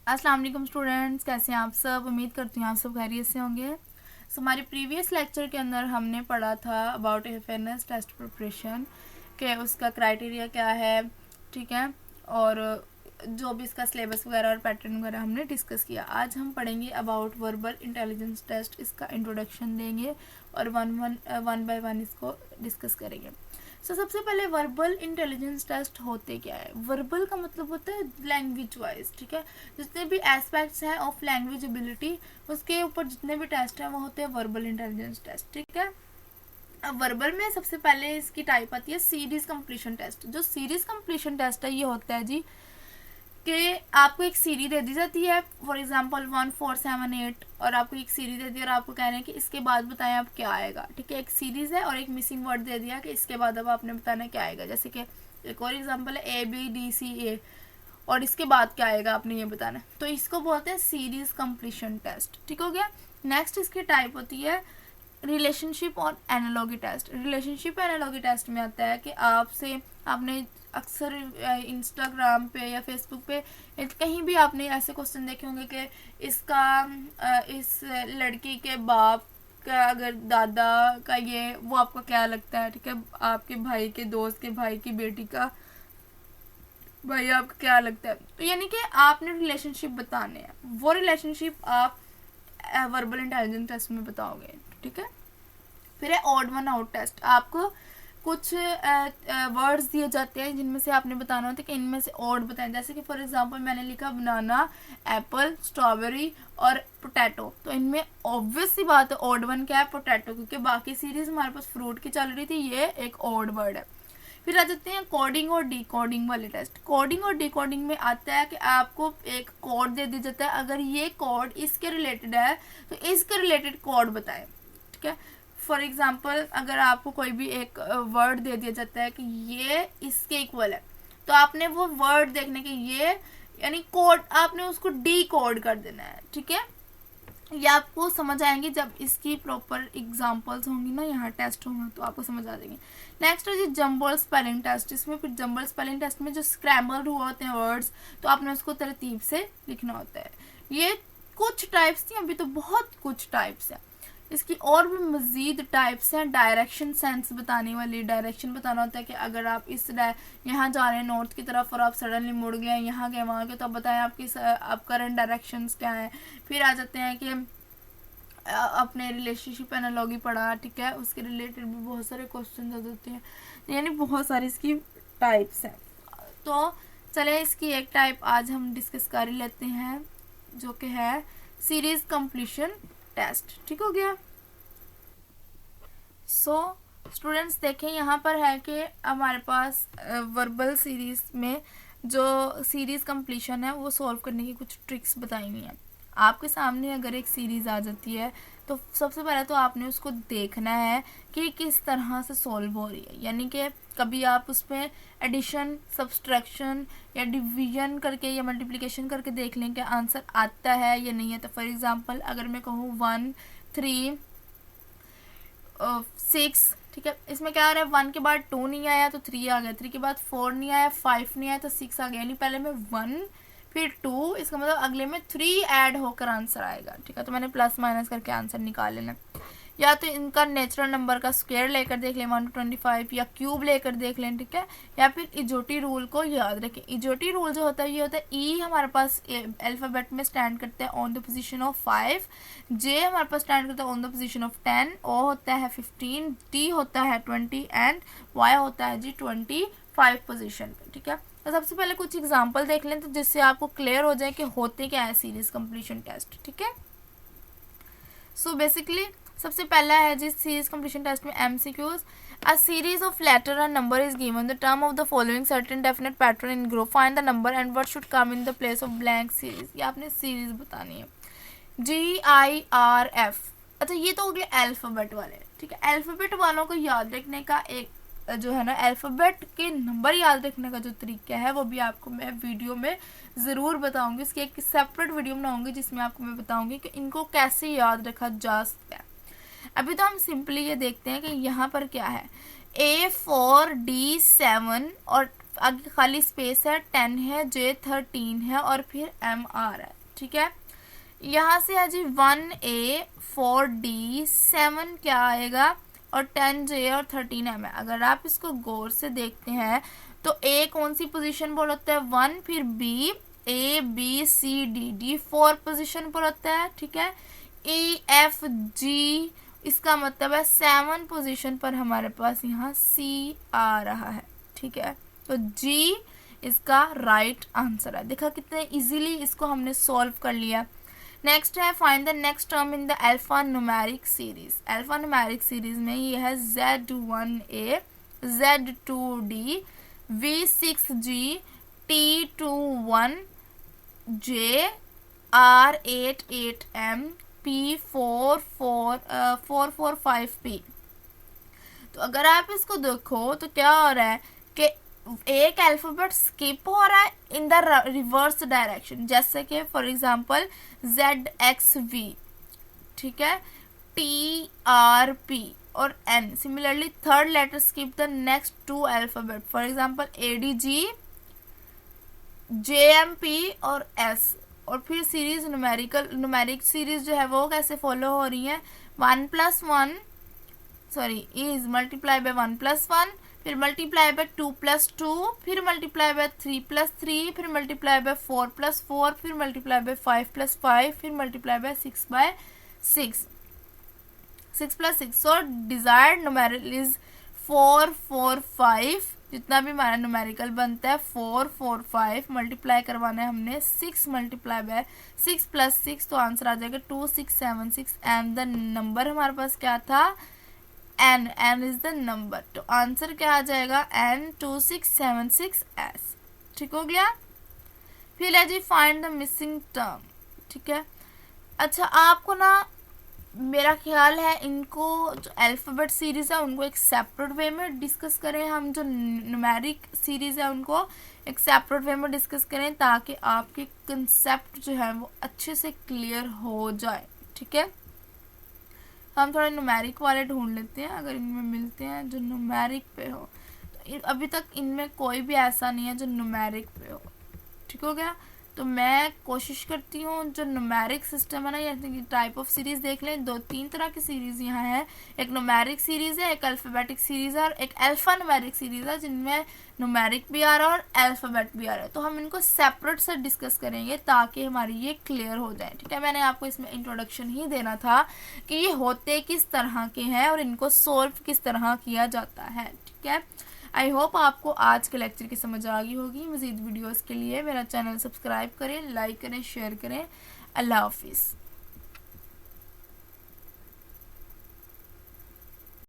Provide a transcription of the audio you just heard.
अस्सलाम वालेकुम स्टूडेंट्स, कैसे हैं आप सब। उम्मीद करती हूँ आप सब खैरियत से होंगे। हमारे प्रीवियस लेक्चर के अंदर हमने पढ़ा था अबाउट फेयरनेस टेस्ट प्रिपरेशन के उसका क्राइटेरिया क्या है, ठीक है, और जो भी इसका सिलेबस वगैरह और पैटर्न वगैरह हमने डिस्कस किया। आज हम पढ़ेंगे अबाउट वर्बल इंटेलिजेंस टेस्ट, इसका इंट्रोडक्शन देंगे और वन बाय वन इसको डिस्कस करेंगे। सबसे पहले वर्बल इंटेलिजेंस टेस्ट होते क्या है। वर्बल का मतलब होता है लैंग्वेज वाइज, ठीक है, जितने भी एस्पेक्ट्स हैं ऑफ लैंग्वेज एबिलिटी उसके ऊपर जितने भी टेस्ट हैं वो होते हैं वर्बल इंटेलिजेंस टेस्ट, ठीक है। अब वर्बल में सबसे पहले इसकी टाइप आती है सीरीज कंप्लीशन टेस्ट। जो सीरीज कंप्लीशन टेस्ट है ये होता है जी कि आपको एक सीरीज दे दी जाती है, फॉर एग्जांपल 1 4 7 8, और आपको एक सीरीज दे दी और आपको कह रहे हैं कि इसके बाद बताएं आप क्या आएगा, ठीक है। एक सीरीज है और एक मिसिंग वर्ड दे दिया कि इसके बाद अब आपने बताना क्या आएगा। जैसे कि एक और एग्जांपल है ABDCA और इसके बाद क्या आएगा आपने ये बताना है, तो इसको बोलते हैं सीरीज कंप्लीशन टेस्ट, ठीक हो गया। नेक्स्ट इसकी टाइप होती है रिलेशनशिप और analogy test. Relationship analogy test में आता है कि आपने अक्सर इंस्टाग्राम पे या फेसबुक पे कहीं भी आपने ऐसे क्वेश्चन देखे होंगे कि इस लड़की के बाप का अगर दादा का ये वो आपको क्या लगता है, ठीक है, आपके भाई के दोस्त के भाई की बेटी का भाई आपको क्या लगता है। तो यानी कि आपने रिलेशनशिप बताने हैं, वो रिलेशनशिप आप वर्बल इंटेलिजेंस टेस्ट में बताओगे, ठीक है। फिर है ऑड वन आउट टेस्ट। आपको कुछ वर्ड्स दिए जाते हैं जिनमें से आपने बताना होता है कि इनमें से ऑड बताएं। जैसे कि फॉर एग्जांपल मैंने लिखा बनाना, एप्पल, स्ट्रॉबेरी और पोटैटो, तो इनमें ऑब्वियस सी बात है ऑड वन क्या है, पोटैटो, क्योंकि बाकी सीरीज हमारे पास फ्रूट की चल रही थी, ये एक ऑड वर्ड है। फिर आ जाते हैं कोडिंग और डिकोडिंग वाले टेस्ट। कोडिंग और डिकोडिंग में आता है कि आपको एक कोड दे दिया जाता है, अगर ये कोड इसके रिलेटेड है तो इसके रिलेटेड कोड बताए, ठीक है। फॉर एग्जाम्पल अगर आपको कोई भी एक वर्ड दे दिया जाता है कि ये इसके इक्वल है, तो आपने वो वर्ड देखने के ये यानी कोड आपने उसको डी कोड कर देना है, ठीक है। ये आपको समझ आएंगे जब इसकी प्रॉपर एग्जांपल्स होंगी ना, यहाँ टेस्ट होंगे तो आपको समझ आ जाएंगे। नेक्स्ट है जी जंबल स्पेलिंग टेस्ट। इसमें फिर जंबल स्पेलिंग टेस्ट में जो स्क्रैम्बल्ड हुआ होते हैं वर्ड्स, तो आपने उसको तरतीब से लिखना होता है। ये कुछ टाइप्स थी, अभी तो बहुत कुछ टाइप्स है इसकी, और भी मजीद टाइप्स हैं। डायरेक्शन सेंस बताने वाली, डायरेक्शन बताना होता है कि अगर आप यहाँ जा रहे हैं नॉर्थ की तरफ और आप सडनली मुड़ गए यहाँ गए वहाँ गए, तो आप बताएं आप करंट डायरेक्शंस क्या हैं। फिर आ जाते हैं कि अपने रिलेशनशिप एनालॉगी पढ़ा, ठीक है, उसके रिलेटेड भी बहुत सारे क्वेश्चन आ जाते हैं, यानी बहुत सारी इसकी टाइप्स हैं। तो चले इसकी एक टाइप आज हम डिस्कस कर लेते हैं जो कि है सीरीज कंप्लीशन टेस्ट, ठीक हो गया। स्टूडेंट्स देखें यहाँ पर है कि हमारे पास वर्बल सीरीज में जो सीरीज कंप्लीशन है वो सॉल्व करने की कुछ ट्रिक्स बताई हुई हैं। आपके सामने अगर एक सीरीज आ जाती है तो सबसे पहले तो आपने उसको देखना है कि किस तरह से सॉल्व हो रही है, यानी कि कभी आप उसमें एडिशन, सब्सट्रैक्शन या डिवीजन करके या मल्टीप्लिकेशन करके देख लें कि आंसर आता है या नहीं है। तो फॉर एग्जांपल अगर मैं कहूँ 1 3 6, ठीक है, इसमें क्या आ रहा है 1 के बाद 2 नहीं आया तो 3 आ गया, 3 के बाद 4 नहीं आया, 5 नहीं आया तो 6 आ गया, यानी पहले में 1 फिर 2, इसका मतलब अगले में 3 ऐड होकर आंसर आएगा, ठीक है। तो मैंने प्लस माइनस करके आंसर निकाल लेना। या तो इनका नेचुरल नंबर का स्क्वायर लेकर देख लें 1 to 25, या क्यूब लेकर देख लें, ठीक है, या फिर इजोटी रूल को याद रखें। इजोटी रूल जो होता है ये होता है ई हमारे पास अल्फाबेट में स्टैंड करता है ऑन द पोजीशन ऑफ 5, जे हमारे पास स्टैंड करता है ऑन द पोजीशन ऑफ 10, ओ होता है 15, टी होता है 20 एंड वाई होता है जी 25 पोजीशन पे, ठीक है। तो सबसे पहले कुछ एग्जाम्पल देख लें तो जिससे आपको क्लियर हो जाए कि होते क्या है सीरीज कंप्लीशन टेस्ट, ठीक है। सो बेसिकली सबसे पहला है जी सीरीज कंप्लीशन टेस्ट में MCQs। A series of letter and number is given, the term of the following certain definite pattern in group, find the number and what should come in the place of blank series. ये आपने series बतानी है। GIRF, अच्छा ये तो हो गए alphabet वाले, ठीक है। अल्फाबेट वालों को याद रखने का एक जो है ना अल्फाबेट के नंबर याद रखने का जो तरीका है वो भी आपको मैं वीडियो में ज़रूर बताऊंगी। इसकी एक सेपरेट वीडियो बनाऊंगी जिसमें आपको मैं बताऊंगी कि इनको कैसे याद रखा जा सकता है। अभी तो हम सिंपली ये देखते हैं कि यहाँ पर क्या है A4D7 और आगे खाली स्पेस है, 10 है, J 13 है और फिर MR है। ठीक है, यहाँ से है जी 1A 4D 7 क्या आएगा और 10J और 13M है। अगर आप इसको गौर से देखते हैं तो A कौन सी पोजीशन पर होता है 1, फिर B A B C D D 4 position पर होता है। ठीक है, E F G इसका मतलब है 7 पोजीशन पर हमारे पास यहाँ C आ रहा है। ठीक है, तो G इसका राइट आंसर है। देखा कितने इजीली इसको हमने सॉल्व कर लिया। नेक्स्ट है find the next term in the alpha numeric series. Alpha numeric series में ये है Z1A Z2D V6G T21J R88M P445P। तो अगर आप इसको देखो तो क्या हो रहा है कि एक अल्फाबेट स्किप हो रहा है इन द रिवर्स डायरेक्शन, जैसे कि फॉर एग्जांपल ZXV, ठीक है, TRP और N। Similarly third letter skip the next two alphabet, for example ADG JMP और S। और फिर सीरीज न्यूमेरिक सीरीज जो है वो कैसे फॉलो हो रही है, 1 + 1 इज मल्टीप्लाई बाय 1 + 1, फिर मल्टीप्लाई बाय 2 + 2, फिर मल्टीप्लाई बाय 3 + 3, फिर मल्टीप्लाई बाय 4 + 4, फिर मल्टीप्लाई बाय 5 + 5, फिर multiply by 6 + 6 + 6। So desired numerical is 4 4 5। जितना भी हमारा न्यूमेरिकल बनता है 4 4 5 मल्टीप्लाई करवाना है हमने 6 मल्टीप्लाई बाय 6 + 6, तो आंसर आ जाएगा 2676। एंड द नंबर हमारे पास क्या था, n इज द नंबर, तो आंसर क्या आ जाएगा N2676S। ठीक हो गया। फिर है जी फाइंड द मिसिंग टर्म। ठीक है, अच्छा आपको ना मेरा ख्याल है इनको जो अल्फाबेट सीरीज है उनको एक सेपरेट वे में डिस्कस करें, हम जो न्यूमेरिक सीरीज है उनको एक सेपरेट वे में डिस्कस करें ताकि आपके कंसेप्ट जो है वो अच्छे से क्लियर हो जाए। ठीक है, हम थोड़े न्यूमेरिक वाले ढूंढ लेते हैं, अगर इनमें मिलते हैं जो न्यूमेरिक पे हो। तो अभी तक इनमें कोई भी ऐसा नहीं है जो न्यूमेरिक पे हो। ठीक हो गया, तो मैं कोशिश करती हूँ जो न्यूमेरिक सिस्टम है ना, या टाइप ऑफ सीरीज देख लें। 2-3 तरह की सीरीज यहाँ है, एक न्यूमेरिक सीरीज है, एक अल्फाबेटिक सीरीज है और एक अल्फा न्यूमेरिक सीरीज है जिनमें न्यूमेरिक भी आ रहा है और अल्फाबेट भी आ रहा है। तो हम इनको सेपरेट से डिस्कस करेंगे ताकि हमारी ये क्लियर हो जाए। ठीक है, मैंने आपको इसमें इंट्रोडक्शन ही देना था कि ये होते किस तरह के हैं और इनको सोल्व किस तरह किया जाता है। ठीक है, आई होप आपको आज के लेक्चर की समझ आ गई होगी। मज़ीद वीडियोस के लिए मेरा चैनल सब्सक्राइब करें, लाइक करें, शेयर करें। अल्लाह हाफिज़।